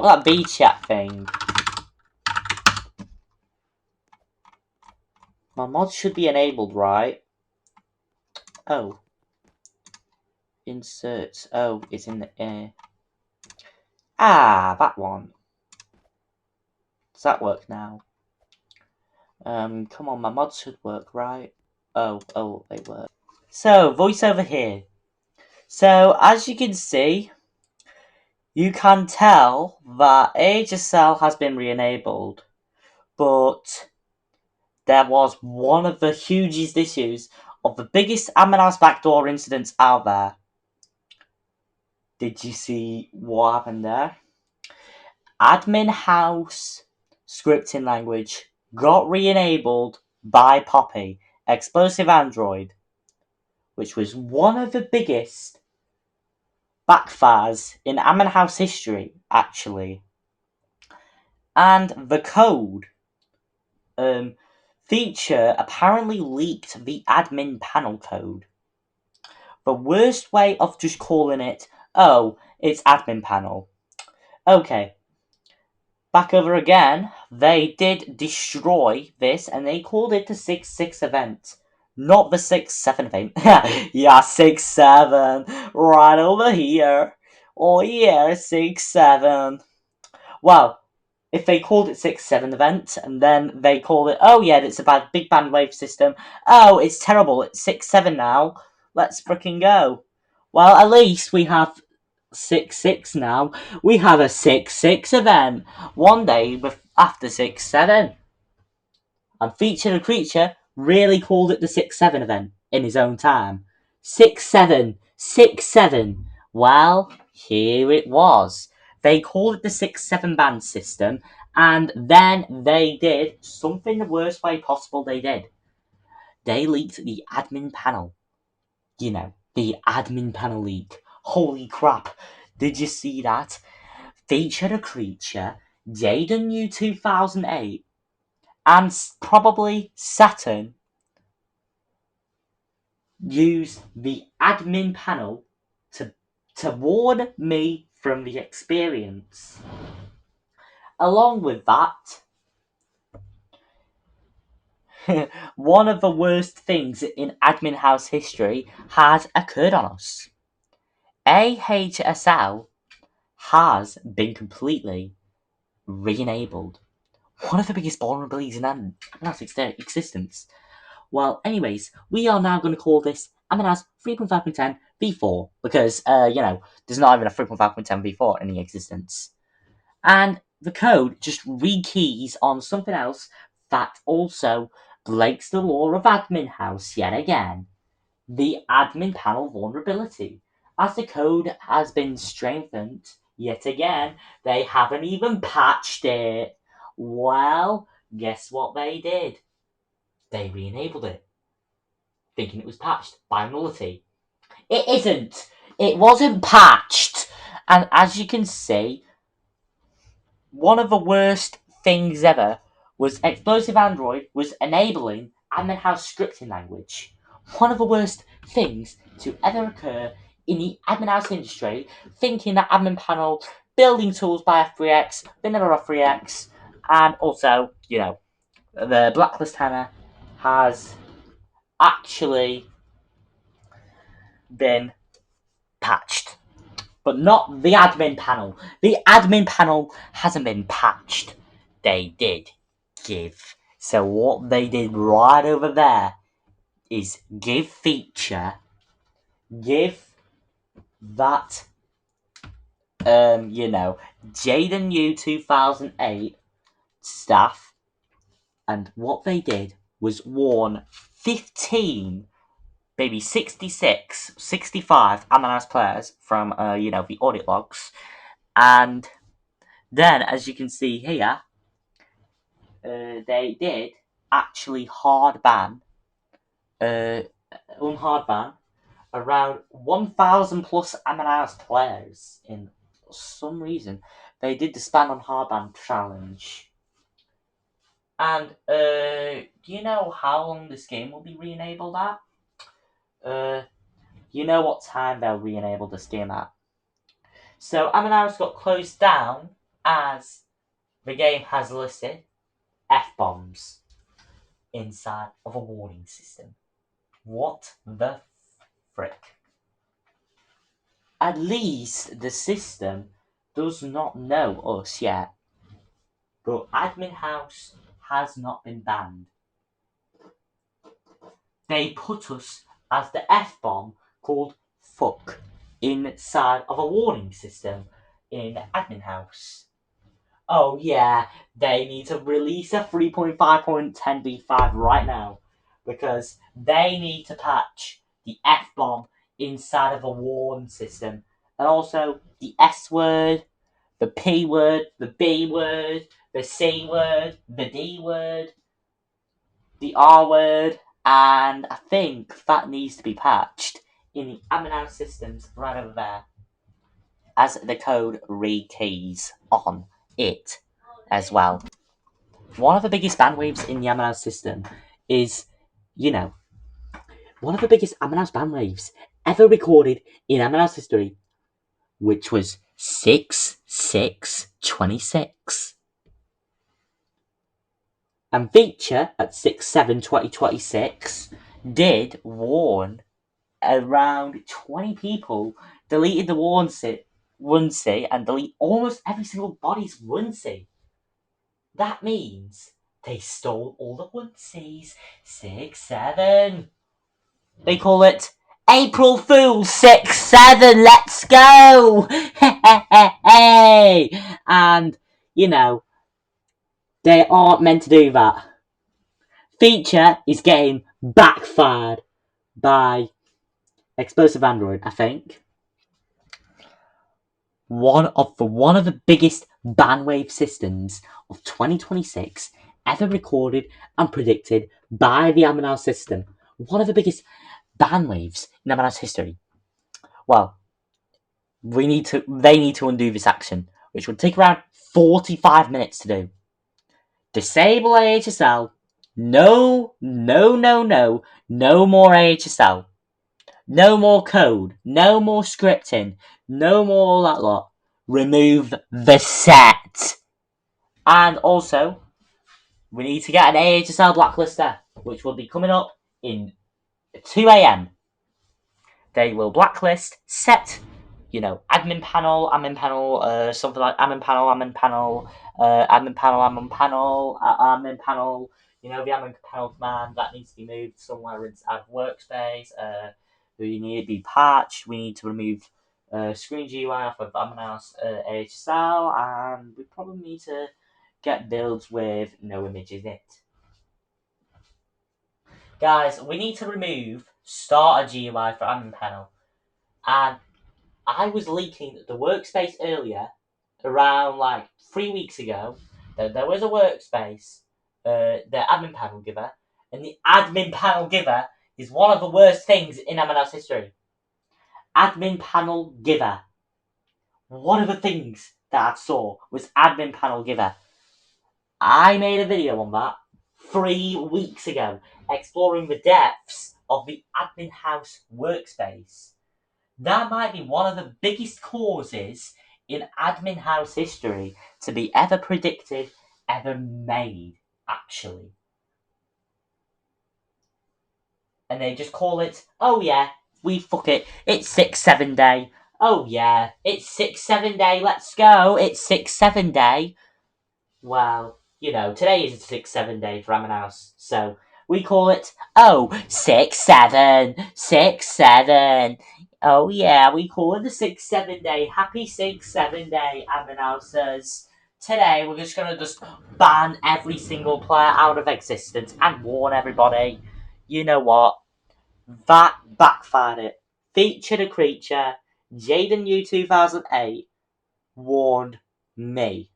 not that VChat thing. My mod should be enabled, right? Oh. Inserts. Oh, it's in the air. Ah, that one. Does that work now? Come on, my mod should work, right? Oh, they work. So, voiceover here. So, as you can see, you can tell that AHSL has been re-enabled, but there was one of the hugest issues of the biggest admin house backdoor incidents out there. Did you see what happened there? Admin house scripting language got re-enabled by Poppy, explosive Android, which was one of the biggest backfires in admin house history, actually. And the code feature apparently leaked the AdminPanel code. The worst way of just calling it, oh, it's AdminPanel. Okay. Back over again, they did destroy this and they called it the 6.6 event. Not the 6.7 event. Yeah, 6.7. Right over here. Oh yeah, 6.7. Well, if they called it 6.7 event and then they called it, oh yeah, it's a big bandwave system. Oh, it's terrible. It's 6.7 now. Let's fricking go. Well, at least we have 6.6 now. We have a 6.6 event. One day after 6.7. And FeatureTheCreature really called it the 6.7 event in his own time. 6.7. 6.7. Well, here it was. They called it the 6.7 band system, and then they did something the worst way possible they did. They leaked the admin panel. You know, the admin panel leak. Holy crap. Did you see that? FeatureTheCreature, Jaydenu2008, and probably Saturn used the admin panel to warn me from the experience. Along with that, one of the worst things in admin house history has occurred on us. AHSL has been completely re-enabled. One of the biggest vulnerabilities in admin house existence. Well, anyways, we are now going to call this admin house 3.5.10 v4 because, there's not even a 3.5.10 v4 in existence. And the code just rekeys on something else that also breaks the law of admin house yet again. The admin panel vulnerability. As the code has been strengthened yet again, they haven't even patched it. Well, guess what they did? They re-enabled it, thinking it was patched by nullity. It isn't. It wasn't patched. And as you can see, one of the worst things ever was Explosive Android was enabling admin house scripting language. One of the worst things to ever occur in the admin house industry, thinking that admin panel, building tools by F3X, vanilla F3X, and also, the blacklist hammer has actually been patched. But not the admin panel. The admin panel hasn't been patched. They did give. So what they did right over there is give that, Jaydenu2008 staff, and what they did was warn 15, maybe 66, 65 Ammonas players from, the audit logs. And then, as you can see here, they did actually hard ban, unhard ban, around 1,000 plus Ammonas players. In some reason, they did the span on hard ban challenge. And, do you know how long this game will be re-enabled at? You know what time they'll re-enable this game at. So Ammonas got closed down as the game has listed F-bombs inside of a warning system. What the frick? At least the system does not know us yet, but Admin House has not been banned. They put us as the F-bomb called fuck inside of a warning system in Admin House. Oh yeah, they need to release a 3.5.10b5 right now, because they need to patch the F-bomb inside of a warn system, and also the S word, the P word, the B word, the C word, the D word, the R word, and I think that needs to be patched in the Admin systems right over there, as the code re-keys on it as well. One of the biggest ban waves in the Admin system is, one of the biggest Admin ban waves ever recorded in Admin history, which was 6/6/26. And Feature at 6/7/2026 did warn around 20 people deleted the onesie and delete almost every single body's onesie. That means they stole all the onesies. 6/7. They call it April Fool's 6/7. Let's go! Hey! And, they aren't meant to do that. Feature is getting backfired by Explosive Android, I think. One of the biggest banwave systems of 2026 ever recorded and predicted by the Admin system. One of the biggest banwaves in Admin history. Well, they need to undo this action, which would take around 45 minutes to do. Disable AHSL. No more AHSL. No more code. No more scripting. No more all that lot. Remove the set. And also, we need to get an AHSL blacklister, which will be coming up in 2 a.m. They will blacklist set, admin panel, something like admin panel, the admin panel command that needs to be moved somewhere inside of workspace. We need to be patched. We need to remove screen GUI off of admin house AHSL, and we probably need to get builds with no images in it. Guys, we need to remove starter GUI for admin panel. And I was leaking the workspace earlier, around like 3 weeks ago, that there was a workspace, the admin panel giver, and the admin panel giver is one of the worst things in M&S history. Admin panel giver. One of the things that I saw was admin panel giver. I made a video on that 3 weeks ago, exploring the depths of the admin house workspace. That might be one of the biggest causes in admin house history to be ever predicted, ever made, actually. And they just call it, oh yeah, we fuck it, it's 6/7 day. Oh yeah, it's 6/7 day, let's go, it's 6/7 day. Well, today is a 6/7 day for Admin House, so we call it, 6/7, 6/7. Oh yeah, we call it the 6/7 day. Happy 6/7 day, Admin Houses. Today we're just gonna ban every single player out of existence and warn everybody. You know what? That backfired it. FeatureTheCreature, Jaydenu2008 warned me.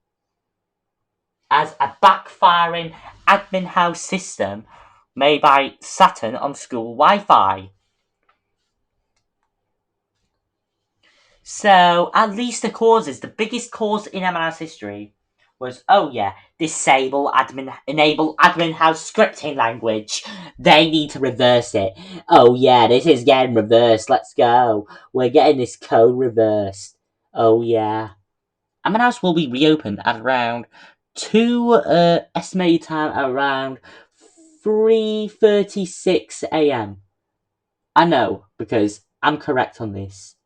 As a backfiring admin house system made by Saturn on school Wi-Fi. So, at least the biggest cause in M&S history was, enable admin house scripting language. They need to reverse it. Oh yeah, this is getting reversed. Let's go. We're getting this code reversed. Oh yeah. Admin House will be reopened at around estimated time around 3:36 a.m. I know, because I'm correct on this.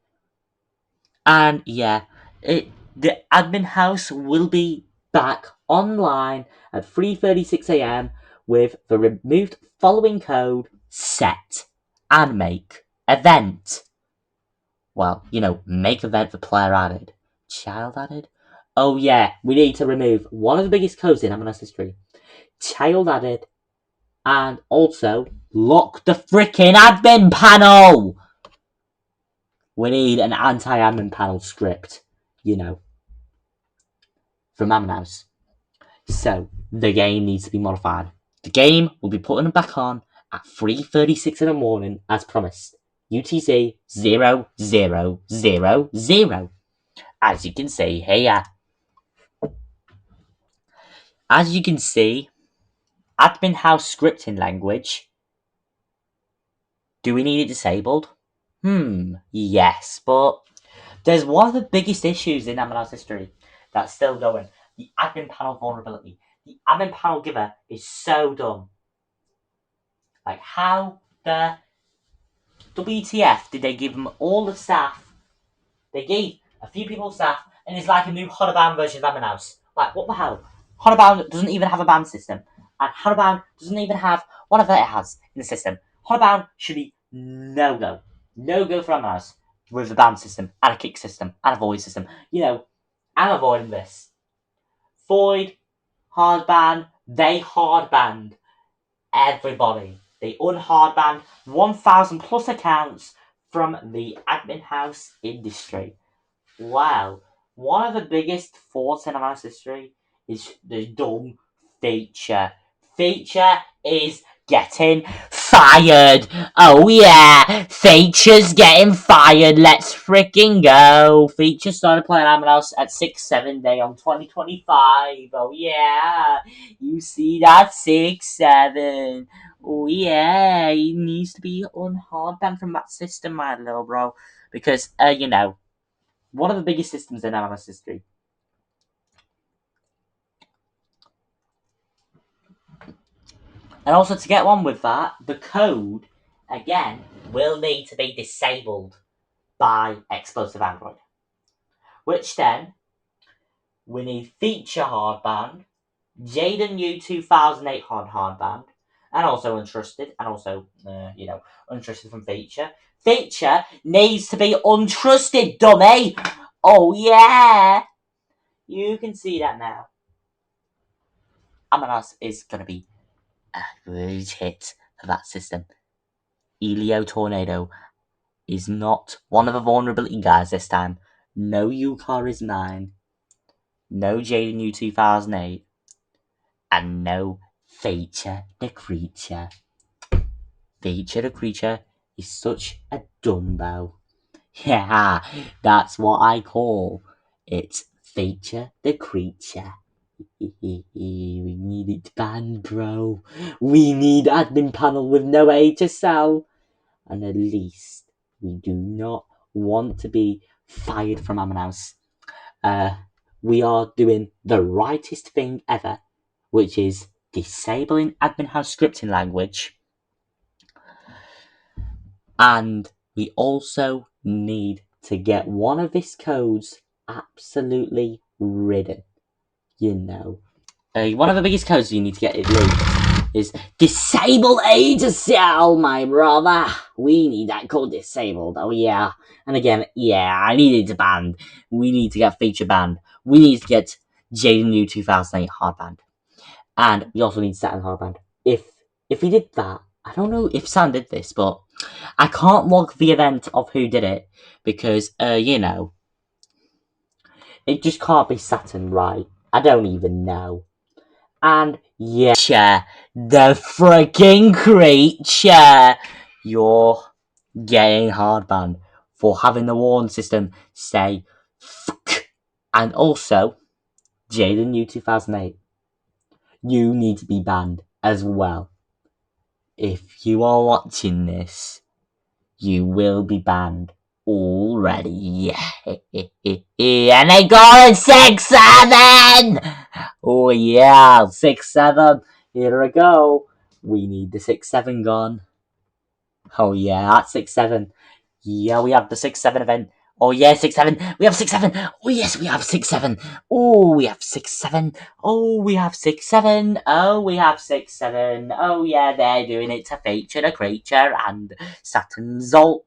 And yeah, the admin house will be back online at 3:36 a.m. with the removed following code set and make event. Well, make event for player added. Child added? Oh yeah, we need to remove one of the biggest codes in MLS history. Child added. And also, lock the freaking admin panel! We need an anti-admin panel script, from Admin House. So, the game needs to be modified. The game will be putting back on at 3:36 in the morning, as promised. UTC 0000. As you can see here. As you can see, Admin House scripting language. Do we need it disabled? Yes, but there's one of the biggest issues in Admin House history that's still going. The admin panel vulnerability. The admin panel giver is so dumb. Like, how the WTF did they give them all the staff? They gave a few people staff, and it's like a new Honobound version of Admin House. Like, what the hell? Honobound doesn't even have a ban system, and Honobound doesn't even have whatever it has in the system. Honobound should be no-go. No-go for Admin House with the ban system, and a kick system, and a void system. I'm avoiding this. Void, hard ban, they hard banned everybody. They unhard banned 1,000 plus accounts from the admin house industry. Wow. One of the biggest faults in our history is the dumb feature. Feature is getting fired. Oh yeah, Feature's getting fired. Let's freaking go. Feature started playing Admin House at 6/7 day on 2025. Oh yeah, you see that 6/7. Oh yeah, he needs to be unhard banned from that system, my little bro, because one of the biggest systems in MLS history. And also, to get on with that, the code, again, will need to be disabled by Explosive Android. Which then, we need Feature Hardband, Jaydenu2008 Hardband, and also Untrusted, and also, Untrusted from Feature. Feature needs to be untrusted, dummy! Oh yeah! You can see that now. Among Us is going to be a huge hit for that system. Elio Tornado is not one of the vulnerability guys this time. No UCAR is mine. No Jaydenu 2008. And no Feature the Creature. Feature the Creature is such a dumbo. Yeah, that's what I call it. Feature the Creature. We need it banned, bro. We need AdminPanel with no AHSL. And at least we do not want to be fired from Admin House. We are doing the rightest thing ever, which is disabling Admin House scripting language. And we also need to get one of these codes absolutely ridden. One of the biggest codes you need to get it leaked is disable AHSL, my brother. We need that code disabled. Oh yeah. And again, yeah, I need it banned. We need to get Feature banned. We need to get Jaydenu 2008 hard banned. And we also need Saturn hard banned. If we did that, I don't know if Sam did this, but I can't log the event of who did it because, it just can't be Saturn, right? I don't even know. And yeah, the freaking creature, you're getting hard banned for having the warn system say fuck. And also, Jaydenu 2008, you need to be banned as well. If you are watching this, you will be banned already. And they got it 6-7! Oh yeah, 6-7. Here we go. We need the 6-7 gone. Oh yeah, that's 6-7. Yeah, we have the 6-7 event. Oh yeah, 6-7. We have 6-7. Oh yes, we have 6-7. Oh, we have 6-7. Oh, we have 6-7. Oh, we have 6-7. Oh yeah, they're doing it to feature the creature and Saturn Zolt.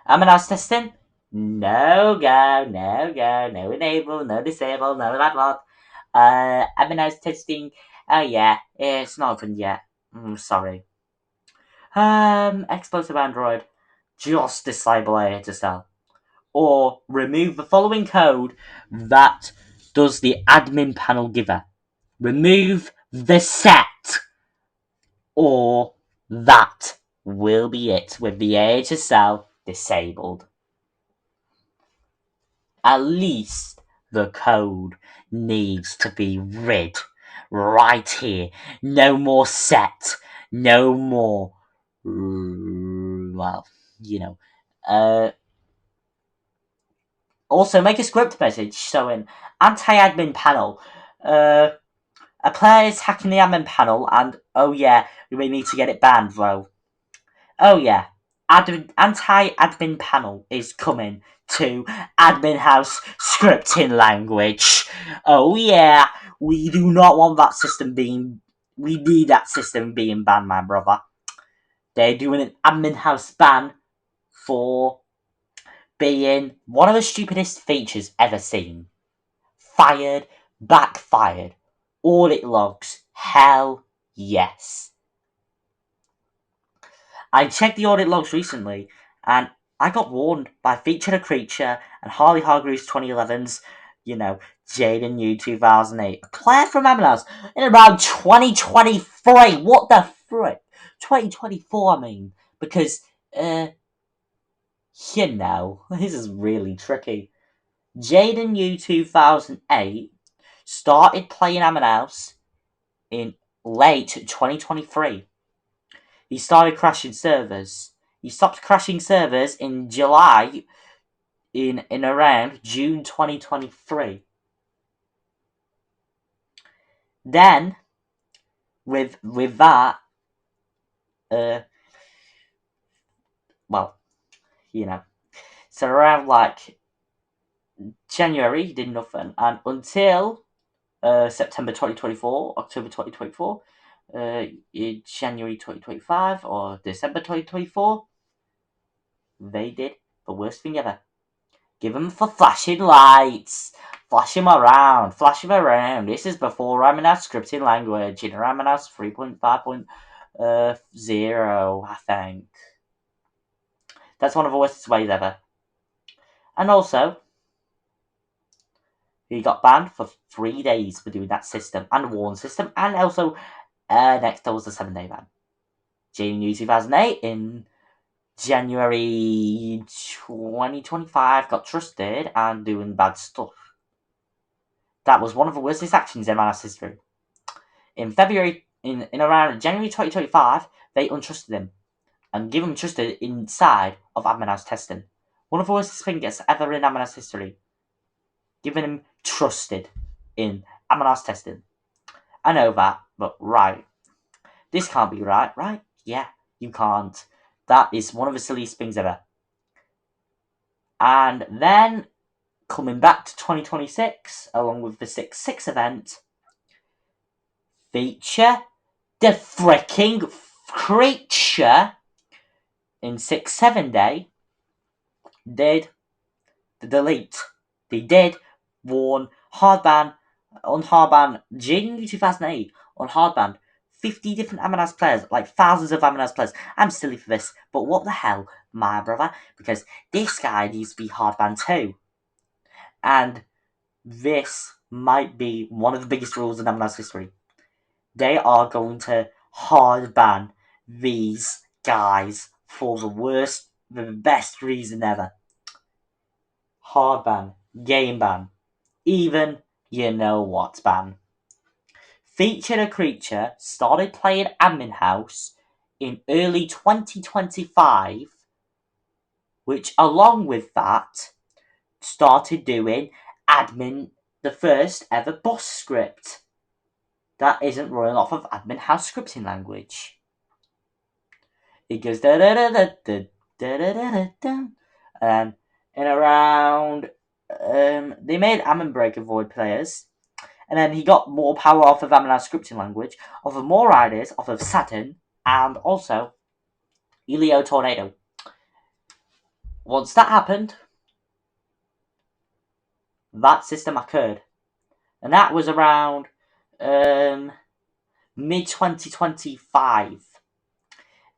Ammonos testing? No go, no go, no enable, no disable, no that lot. Ammonos testing? Oh yeah, it's not opened yet. Sorry. Explosive Android. Just disable AHSL. Or remove the following code that does the admin panel giver. Remove the set. Or that will be it with the AHSL disabled. At least the code needs to be rid right here. No more set. No more. Well, you know. Also, make a script message showing anti-admin panel. A player is hacking the admin panel, and oh yeah, we may need to get it banned though. Oh yeah, anti-admin panel is coming to admin house scripting language. Oh yeah, we do not want that system being. We need that system being banned, my brother. They're doing an admin house ban for being one of the stupidest features ever seen. Fired, backfired, audit logs, hell yes. I checked the audit logs recently, and I got warned by FeatureTheCreature and Harley Hargreaves 2011's, Jaydenu2008. A player from Ammonos in around 2023. What the frick? 2024, I mean. Because, this is really tricky. Jaydenu2008 started playing Ammonos in late 2023. He started crashing servers. He stopped crashing servers in July, in around June 2023. Then, with that, so around like January, he did nothing, and until September 2024, October 2024, January 2025, or December 2024, they did the worst thing ever. Give them for flashing lights. Flash him around. Flash him around. This is before Ramanav's scripting language in Ramanav's 3.5.0, I think. That's one of the worst ways ever. And also, he got banned for 3 days for doing that system and warn system. And also, next there was the 7-day ban. January 2008 in January 2025 got trusted and doing bad stuff. That was one of the worstest actions in Manus history. In February, in around January 2025, they untrusted him and gave him trusted inside of admin house testing. One of the worst things ever in admin house history. Giving him trusted in admin house testing. I know that, but right. This can't be right? Yeah, you can't. That is one of the silliest things ever. And then, coming back to 2026, along with the 6-6 event, feature the freaking creature in 6-7 day did the delete. They did warn hardban on hardban January 2008 on hardban 50 different Ammonos players, like thousands of Ammonos players. I'm silly for this, but what the hell, my brother? Because this guy needs to be hardban too. And this might be one of the biggest rules in Ammonos history. They are going to hard ban these guys for the best reason ever. Hard ban, game ban, even you know what ban. FeatureTheCreature started playing Admin House in early 2025, which along with that started doing the first ever boss script that isn't running off of admin house scripting language. It goes da da da da da da da da da. In around they made Ammon Breaker Void players, and then he got more power off of Ammon house scripting language, off of more ideas, off of Saturn, and also Elio Tornado. Once that happened, that system occurred, and that was around mid 2025.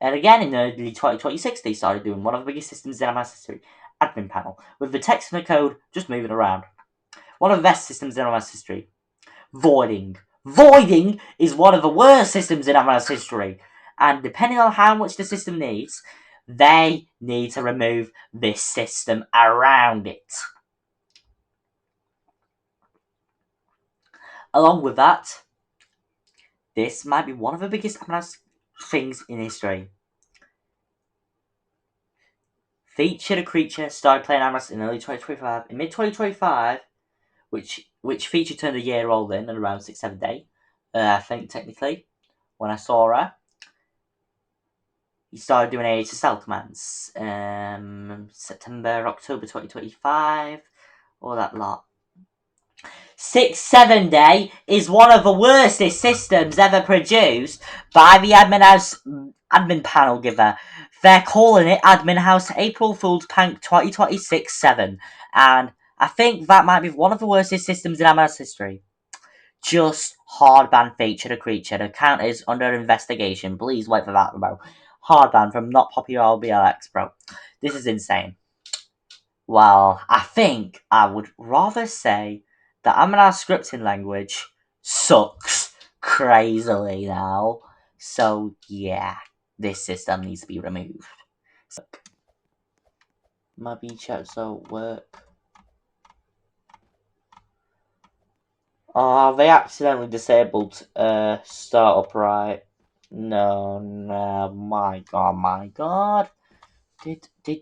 And again, in early 2026, they started doing one of the biggest systems in MS history, AdminPanel, with the text and the code just moving around. One of the best systems in MS history. Voiding. Voiding is one of the worst systems in MS history. And depending on how much the system needs, they need to remove this system around it. Along with that, this might be one of the biggest MS things in history. FeatureTheCreature started playing MS in early 2025. In mid 2025, which Feature turned a year old in around 6-7 days, I think technically, when I saw her. He started doing AHSL commands. September, October 2025, all that lot. 6-7 day is one of the worstest systems ever produced by the admin panel giver. They're calling it Admin House April Fool's Prank 2026-7, and I think that might be one of the worstest systems in MS history. Just hard ban FeatureTheCreature. The account is under investigation. Please wait for that, bro. Hard ban from not popular BLX, bro. This is insane. Well, I think I would rather say that Amana scripting language sucks crazily now. So yeah, this system needs to be removed. My chat don't work. Oh, they accidentally disabled startup, right? No, my god. Did they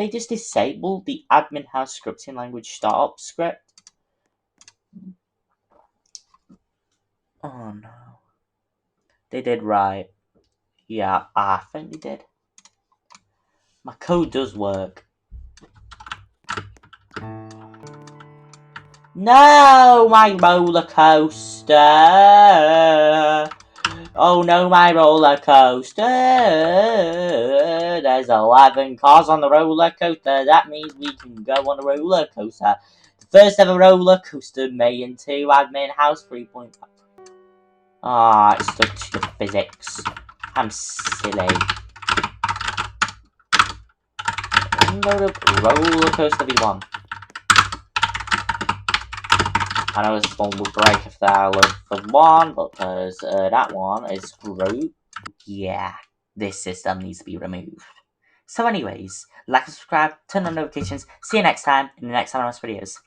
just disable the admin house scripting language startup script? Oh no. They did right. Yeah, I think they did. My code does work. No, my roller coaster. Oh no, my roller coaster. There's 11 cars on the roller coaster. That means we can go on the roller coaster. The first ever roller coaster made into admin house 3.5. Ah, it's stuck to the physics. I'm silly. Roller coaster V1. I know this one will break if I look for one, because that one is screwed. Yeah, this system needs to be removed. So anyways, like and subscribe, turn on notifications. See you next time in the next videos.